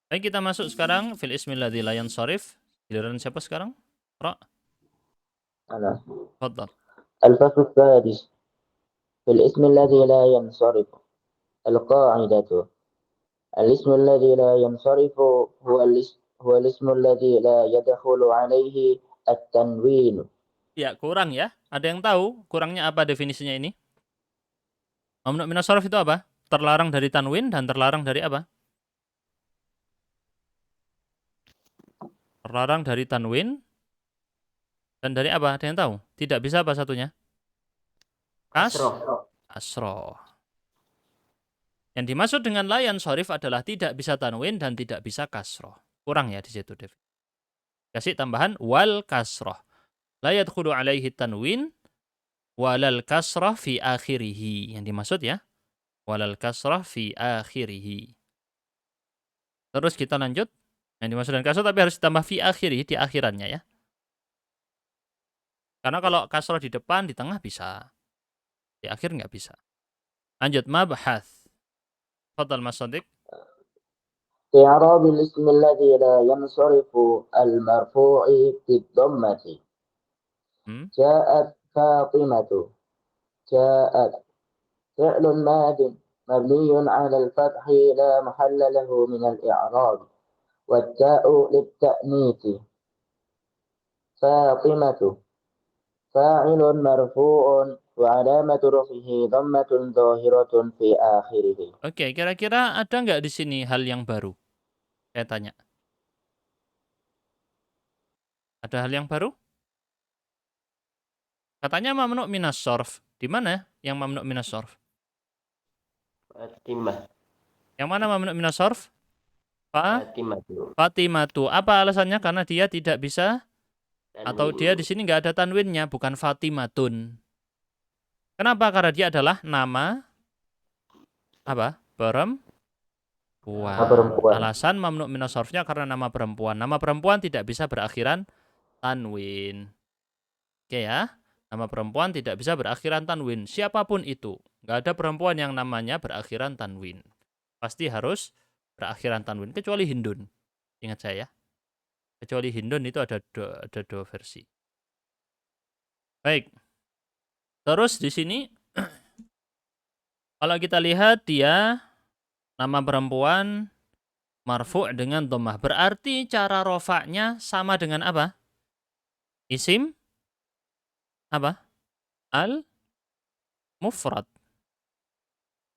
Baik, kita masuk sekarang fil ismil ladzi la yansharif. Giliran siapa sekarang? Ra, أنا tafadhal. الفصل السادس في الاسم الذي لا ينصرف. القاعدة: الاسم الذي لا ينصرف هو الاسم الذي لا يدخل عليه التنوين. Ya, kurang ya. Ada yang tahu kurangnya apa definisinya ini? Mamnu minas sharaf itu apa? Terlarang dari tanwin dan terlarang dari apa? Terlarang dari tanwin dan dari apa? Ada yang tahu? Tidak bisa apa satunya? kasroh. Kasroh. Yang dimaksud dengan la yansharif adalah tidak bisa tanwin dan tidak bisa kasroh. Kurang ya di situ, Dev. Kasih tambahan wal kasroh. La yadkhulu alaihi tanwin walal kasrah fi akhirih. Yang dimaksud ya, walal kasrah fi akhirih. Terus kita lanjut. Yang dimaksud dengan kasrah tapi harus ditambah fi akhirih, di akhirannya ya. Karena kalau kasrah di depan, di tengah bisa. Di akhir nggak bisa. Lanjut, mabhath. Fadal Mas Sadiq. إعراب الاسم الذي لا ينصرف المرفوع بالضمة. Hmm? جاءت فاطمة. جاءت فعل ماض مبني على الفتح لا محل له من الإعراب، والتاء للتأنيث. فاطمة فاعل مرفوع وعلامة رفعه ضمة ظاهرة في آخره. Oke, kira-kira ada nggak di sini hal yang baru? Saya tanya. Ada hal yang baru? Katanya mamnu minas sorf. Di mana yang mamnu minas sorf? Fatimah. Yang mana mamnu minas sorf? Fatimah. Fatimatu. Apa alasannya? Karena dia tidak bisa atau dia di sini nggak ada tanwinnya, bukan Fatimatun. Kenapa? Karena dia adalah nama apa? Perempuan. perempuan. Alasan mamnu minas sorfnya karena nama perempuan. Nama perempuan tidak bisa berakhiran tanwin. Oke ya. Nama perempuan tidak bisa berakhiran tanwin. Siapapun itu. Nggak ada perempuan yang namanya berakhiran tanwin. Pasti harus berakhiran tanwin. Kecuali Hindun. Ingat saya. Kecuali Hindun itu ada dua versi. Baik. Terus di sini kalau kita lihat dia nama perempuan marfu' dengan dhammah. Berarti cara rofaknya sama dengan apa? Isim apa? Al-mufrad.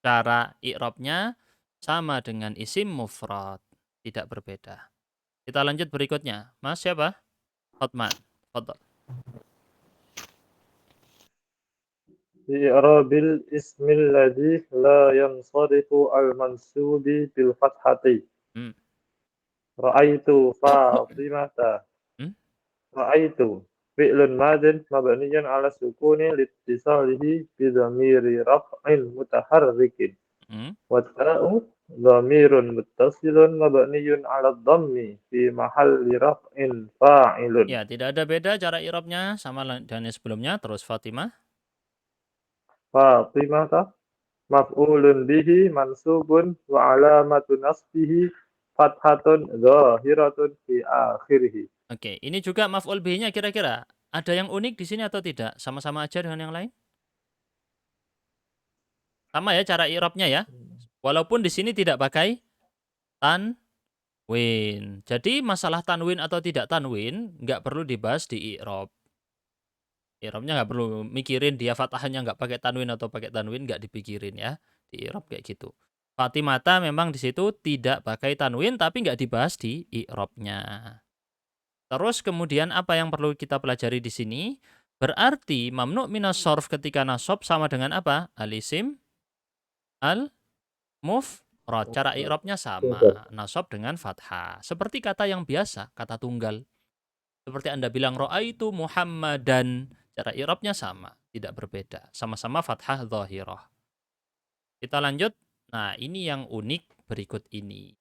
Cara i'rabnya sama dengan isim mufrad. Tidak berbeda. Kita lanjut berikutnya. Mas siapa? Hotman. Fadal. إعراب الاسم الذي لا ينصرف المنصوب بالفتحة. Hmm. رأيت فاطمة. Hmm? رأيت فعل ماض مبني على السكون لاتصاله بضمير رفع متحرك، Hmm? والتاء ضمير متصل مبني على الضم في محل رفع فاعل. Ya, tidak ada beda cara i'rabnya sama dengan yang sebelumnya. Terus Fatimah. فاطمة مفعول به منصوب وعلامة نصبه فتحة ظاهرة في آخره. Oke, ini juga maf'ul bih-nya kira-kira ada yang unik di sini atau tidak? Sama-sama aja dengan yang lain? Sama ya cara i'rabnya ya. Walaupun di sini tidak pakai tanwin. Jadi masalah tanwin atau tidak tanwin nggak perlu dibahas di i'rab. I'rabnya nggak perlu mikirin dia fathahnya nggak pakai tanwin atau pakai tanwin, nggak dipikirin ya. Di i'rab kayak gitu. Fatimata memang di situ tidak pakai tanwin tapi nggak dibahas di i'rabnya. Terus kemudian apa yang perlu kita pelajari di sini? Berarti mamnu minas sorf ketika nasab sama dengan apa? Al-isim al-mufrad. Cara i'rabnya sama. Nasab dengan fathah. Seperti kata yang biasa, kata tunggal. Seperti Anda bilang ra'aitu Muhammadan. Cara i'rabnya sama, tidak berbeda. Sama-sama fathah zahirah. Kita lanjut. Nah, ini yang unik berikut ini.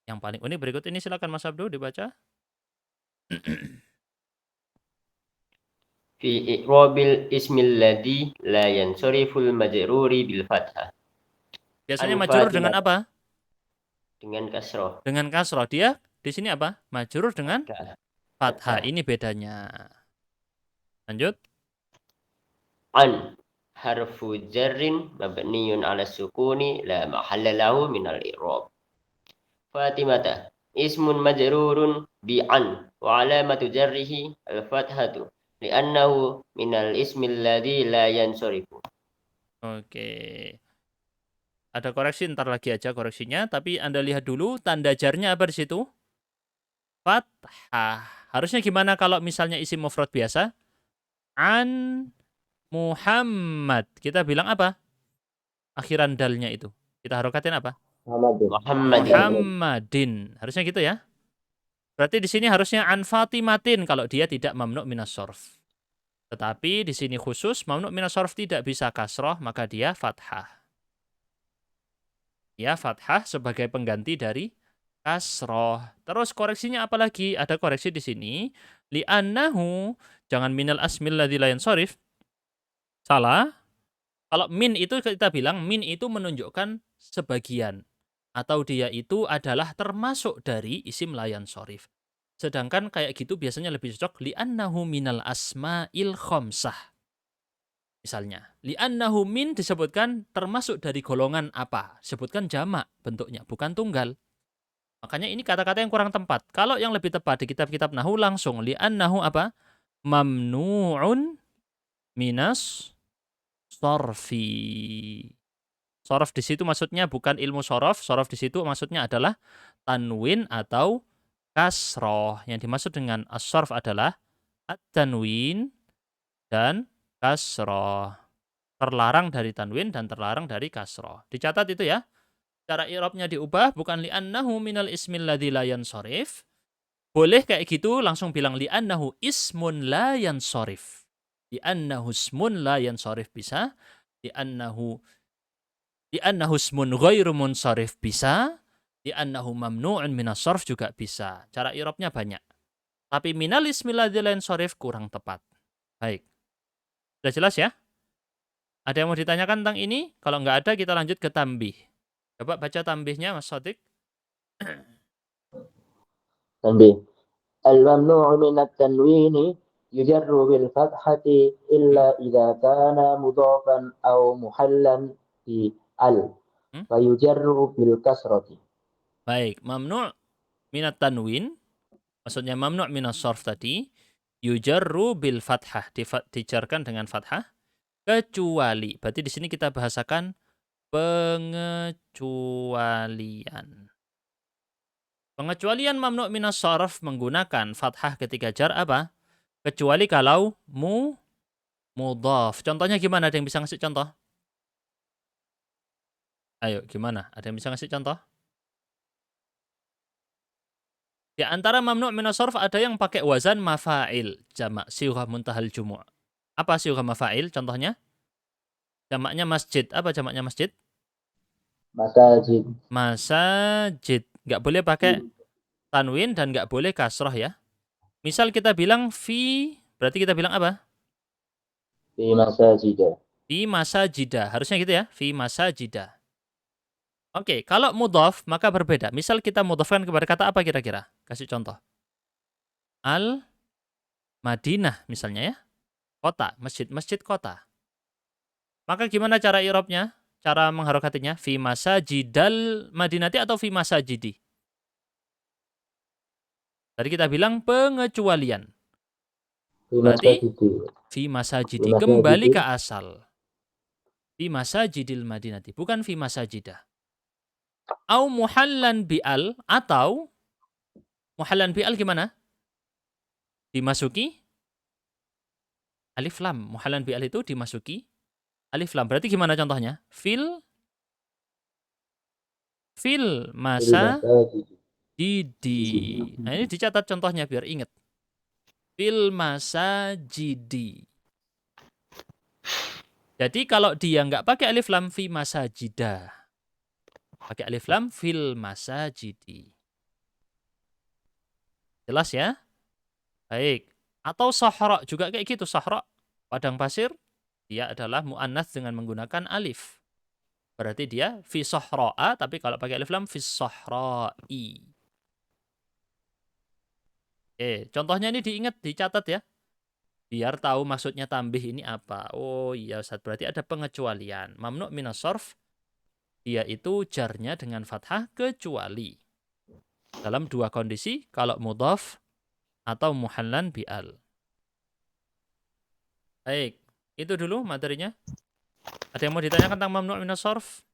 Yang paling unik berikut ini silakan Mas Abdu dibaca. في إعراب الاسم الذي لا ينصرف المجرور بالفتحة. Biasanya majrur dengan الفاتحة. apa? dengan kasroh. Dengan kasroh. Dia di sini apa? Majrur dengan fathah. Ini bedanya. Lanjut. An harfu jarrin mabniyun ala sukuni la mahalla lahu minal i'rab. Fatimata ismun majrurun bi an wa alamatu jarrihi al-fathatu li'annahu minal ismil ladzi la yansarifu. Oke. Ada koreksi, ntar lagi aja koreksinya. Tapi Anda lihat dulu tanda jarnya apa di situ? Fathah. Harusnya gimana kalau misalnya isim mufrad biasa? An Muhammad. Kita bilang apa? Akhiran dalnya itu. Kita harokatin apa? Muhammadin. Harusnya gitu ya. Berarti di sini harusnya an Fatimatin kalau dia tidak mamnu' minas sorf. Tetapi di sini khusus mamnu' minas sorf tidak bisa kasroh, maka dia fathah. Ya, fathah sebagai pengganti dari kasroh. Terus koreksinya apa lagi? Ada koreksi di sini. Li'annahu, jangan minal asmil ladzi la yansharif. Salah. Kalau min itu kita bilang, min itu menunjukkan sebagian. Atau dia itu adalah termasuk dari isim la yansharif. Sedangkan kayak gitu biasanya lebih cocok li'annahu minal asma'il khamsah. Misalnya, li'annahu min disebutkan termasuk dari golongan apa? Sebutkan jamak bentuknya, bukan tunggal. Makanya ini kata-kata yang kurang tepat. Kalau yang lebih tepat di kitab-kitab nahwu langsung li'annahu apa? Mamnu'un minas sorfi. Sorof di situ maksudnya bukan ilmu sorof. Sorof di situ maksudnya adalah tanwin atau kasroh. Yang dimaksud dengan as-sorf adalah at-tanwin dan kasroh. Terlarang dari tanwin dan terlarang dari kasroh. Dicatat itu ya. Cara i'rabnya diubah bukan li'annahu minal ismil ladzi la yansharif. Boleh kayak gitu langsung bilang li'annahu ismun la yansharif. Li'annahu ismun la yansharif bisa. Li'annahu ismun ghairu munsharif bisa. Li'annahu mamnu'un minas sarf juga bisa. Cara i'rabnya banyak. Tapi minal ismil ladzi la yansharif kurang tepat. Baik. Sudah jelas ya? Ada yang mau ditanyakan tentang ini? Kalau nggak ada, kita lanjut ke tambih. Coba baca tambihnya, Mas Sodik. Tambih. Al-mamnu'u minat tanwini yujarru bil fathati illa idza kana mudhafan aw muhallan bi al. Wa yujarru bil kasrati. Baik, mamnu' minat tanwin. Maksudnya mamnu' minas sarf tadi. Yujarru bil fathah. Dijarkan dengan fathah. Kecuali. Berarti di sini kita bahasakan pengecualian. Pengecualian mamnu' minas sarf menggunakan fathah ketika jar apa? Kecuali kalau mudhaf. Contohnya gimana? Ada yang bisa ngasih contoh? Ayo, gimana? Ada yang bisa ngasih contoh? Di antara mamnu' minas sarf ada yang pakai wazan mafa'il, jamak sighah muntahal jumu'. Apa sighah mafa'il? Contohnya? Jamaknya masjid. Apa jamaknya masjid? Masajid. Masajid. Nggak boleh pakai tanwin dan nggak boleh kasroh ya. Misal kita bilang fi, berarti kita bilang apa? Fi masajida. Fi masajida. Harusnya gitu ya. Fi masajida. Oke, kalau mudhaf maka berbeda. Misal kita mudhafkan kepada kata apa kira-kira? Kasih contoh. Al-Madinah misalnya ya. Kota, masjid, masjid kota. Maka gimana cara i'rabnya? Cara mengharokatinya? Fi masajidal madinati atau fi masajidi? Tadi kita bilang pengecualian. Berarti fi masajidi. Kembali ke asal. Fi masajidil madinati. Bukan fi masajidah. Au muhallan bi'al. Atau muhallan bi'al gimana? Dimasuki alif lam. Muhallan bi'al itu dimasuki alif lam. Berarti gimana contohnya? Fil masajidi. Nah ini dicatat contohnya biar ingat. Fil masajidi. Jadi kalau dia nggak pakai alif lam fi masajidah. Pakai alif lam fil masajidi. Jelas ya? Baik. Atau sahra juga kayak gitu. Sahra, padang pasir, dia adalah mu'annas dengan menggunakan alif. Berarti dia fi sahra'a, tapi kalau pakai alif lam fi sahra'i. Oke, contohnya ini diingat, dicatat ya. Biar tahu maksudnya tambih ini apa. Oh iya Ustaz, berarti ada pengecualian. Mamnu' minas sarf, dia itu jarnya dengan fathah kecuali dalam dua kondisi, kalau mudhaf atau muhallan bi'al. Baik, itu dulu materinya. Ada yang mau ditanyakan tentang mamnu' minas sarf?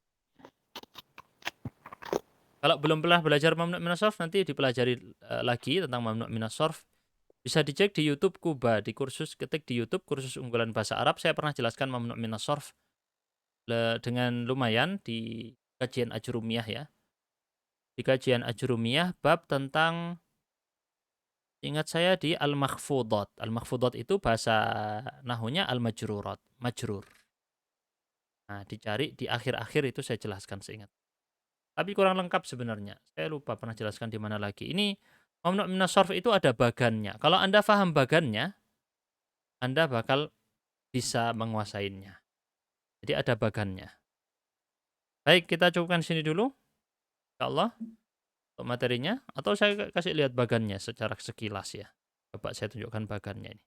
Kalau belum pernah belajar mamnu' minas sarf, nanti dipelajari lagi tentang mamnu' minas sarf. Bisa dicek di YouTube Kuba, di kursus, ketik di YouTube kursus unggulan bahasa Arab. Saya pernah jelaskan mamnu' minas sarf dengan lumayan di kajian Ajrumiyah ya. Di kajian Ajrumiyah bab tentang, ingat saya, di al-makhfudat. Al-makhfudat itu bahasa nahunya al-majrurat, majrur. Nah, dicari di akhir-akhir itu saya jelaskan seingat. Tapi kurang lengkap sebenarnya. Saya lupa pernah jelaskan di mana lagi. Ini mamnu' minas sarf itu ada bagannya. Kalau Anda paham bagannya, Anda bakal bisa menguasainya. Jadi ada bagannya. Baik, kita cukupkan sini dulu. Insyaallah untuk materinya, atau saya kasih lihat bagannya secara sekilas ya. Coba saya tunjukkan bagannya ini.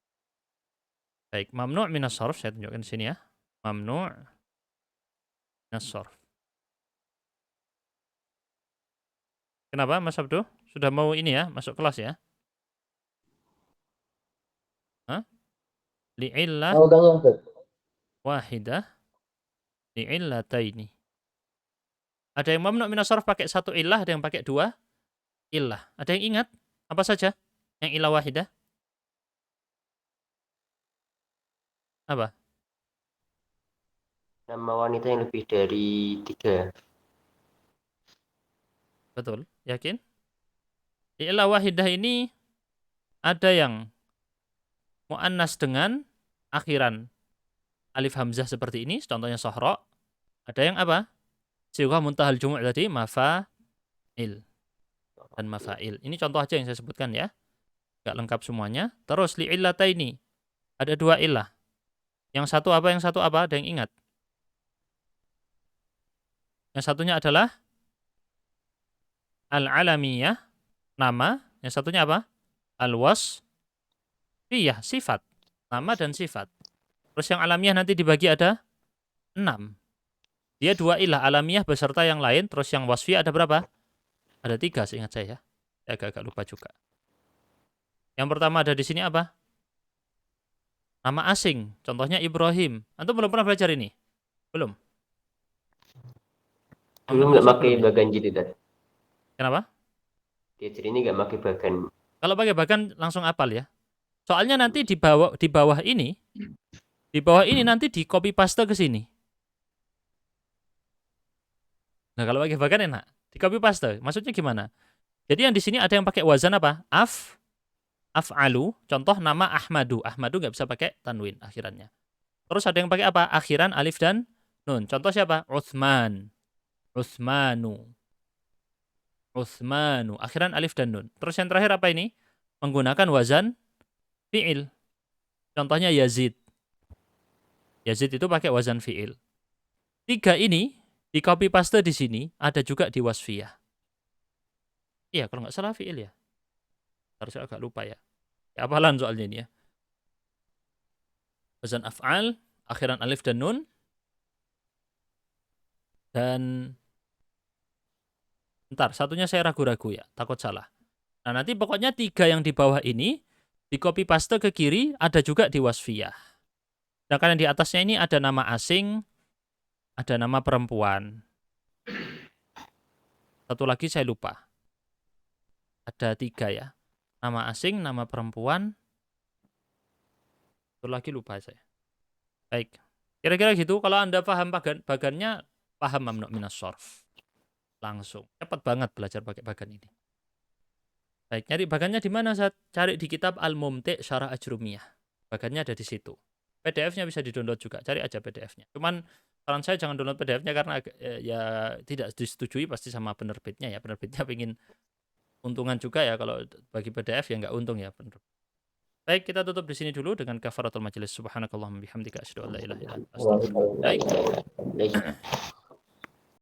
Baik, mamnu' minas sarf saya tunjukkan di sini ya. Mamnu' minas sarf. Kenapa Mas Abdu? Sudah mau ini ya, masuk kelas ya? Hah? Li'illah Mau tanya Ustaz? wahidah li'illataini. Ada yang mamnu' minas sarf pakai satu illah, ada yang pakai dua illah. Ada yang ingat apa saja yang illah wahidah? Apa? Nama wanita yang lebih dari 3. Betul, yakin? Illah wahidah ini ada yang mu'annas dengan akhiran alif hamzah seperti ini, contohnya Sohra. Ada yang apa? Sighah muntahal jumu' tadi, mafa'il dan mafa'il. Ini contoh aja yang saya sebutkan ya. Enggak lengkap semuanya. Terus li'illataini. Ada dua illah. Yang satu apa, yang satu apa? Ada yang ingat? Yang satunya adalah al-alamiyah, nama. Yang satunya apa? Al-wasfiyah, sifat. Nama dan sifat. Terus yang alamiah nanti dibagi ada 6. Dia dua ilah, alamiah beserta yang lain. Terus yang wasfiyah ada berapa? Ada 3 seingat saya. Saya agak lupa juga. Yang pertama ada di sini apa? Nama asing. Contohnya Ibrahim. Antum belum pernah belajar ini? Belum? Dulu nggak pakai bagan gitu kan? Kenapa? Dia ini nggak pakai bagan. Kalau pakai bagan langsung apal ya. Soalnya nanti di bawah ini nanti di copy paste ke sini. Nah, kalau pakai bagan enak, di copy paste. Maksudnya gimana? Jadi yang di sini ada yang pakai wazan apa? Af'alu. Contoh nama Ahmadu. Ahmadu nggak bisa pakai tanwin akhirannya. Terus ada yang pakai apa? Akhiran alif dan nun. Contoh siapa? Utsman. Utsmanu. Akhiran alif dan nun. Terus yang terakhir apa ini? Menggunakan wazan fi'il. Contohnya Yazid. Yazid itu pakai wazan fi'il. 3 ini di copy paste di sini, ada juga di wasfiyah. Iya, kalau nggak salah fi'il ya. Harusnya agak lupa ya. Ya hafalan soalnya ini ya. Wazan af'al, akhiran alif dan nun. Dan bentar, satunya saya ragu-ragu ya, takut salah. Nah, nanti pokoknya 3 yang di bawah ini di copy paste ke kiri, ada juga di wasfiyah. Sedangkan yang di atasnya ini ada nama asing, ada nama perempuan. Satu lagi saya lupa. Ada 3 ya. Nama asing, nama perempuan. Satu lagi lupa saya. Baik. Kira-kira gitu. Kalau Anda paham bagannya, paham mamnu' minas sarf. Langsung. Cepat banget belajar pakai bagan ini. Baik, nyari bagannya di mana? Saya cari di kitab Al-Mumti' Syarah Ajrumiyah. Bagannya ada di situ. PDF-nya bisa di-download juga. Cari aja PDF-nya. Cuman saran saya jangan download PDF-nya karena ya tidak disetujui pasti sama penerbitnya ya. Penerbitnya pengen untungan juga ya, kalau bagi PDF ya nggak untung ya. Baik, kita tutup di sini dulu dengan kafaratul majelis. Subhanakallahumma bihamdika asyhadu an la ilaha illa anta astaghfiruka wa atubu ilaik. Baik.